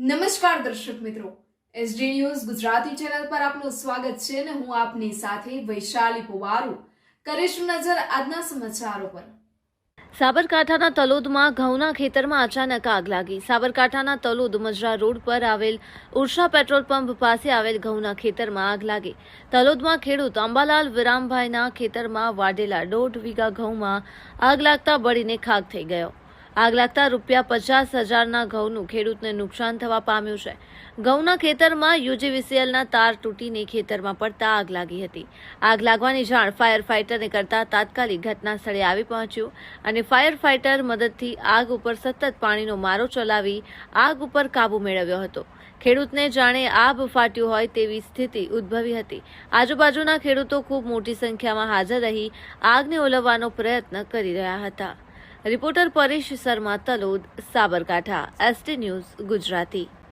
નમસ્કાર દર્શક મિત્રો, એસડી ન્યૂઝ ગુજરાતી ચેનલ પર આપનું સ્વાગત છે અને હું આપની સાથે વૈશાલી પુવારુ કરીશું નજર આજના સમાચારો પર। સાબરકાંઠાના તલોદમાં ઘઉંના ખેતરમાં અચાનક આગ લાગી। સાબરકાંઠાના તલોદ મજરા રોડ પર આવેલ ઉર્ષા પેટ્રોલ પંપ પાસે આવેલ ઘઉંના ખેતરમાં આગ લાગી। તલોદમાં ખેડૂત અંબાલાલ વિરામભાઈના ખેતરમાં વાઢેલા 1.5 વીઘા ઘઉંમાં આગ લાગતા બળીને ખાક થઈ ગયો। આગ લાગતા ₹50,000ના ઘઉંનું ખેડૂતને નુકસાન થવા પામ્યું છે। ઘઉંના ખેતરમાં યુજીવીસીએલના તાર તૂટીને ખેતરમાં પડતા આગ લાગી હતી। આગ લાગવાની જાણ ફાયર ફાઇટરને કરતા તાત્કાલિક ઘટના સ્થળે આવી પહોંચ્યું અને ફાયર ફાઇટર મદદથી આગ ઉપર સતત પાણીનો મારો ચલાવી આગ ઉપર કાબુ મેળવ્યો હતો। ખેડૂતને જાણે આભ ફાટ્યું હોય તેવી સ્થિતિ ઉદ્ભવી હતી। આજુબાજુના ખેડૂતો ખૂબ મોટી સંખ્યામાં હાજર રહી આગને ઓલવવાનો પ્રયત્ન કરી રહ્યા હતા। Reporter Paresh Sharma, Talod, Sabarkantha, ST news Gujarati.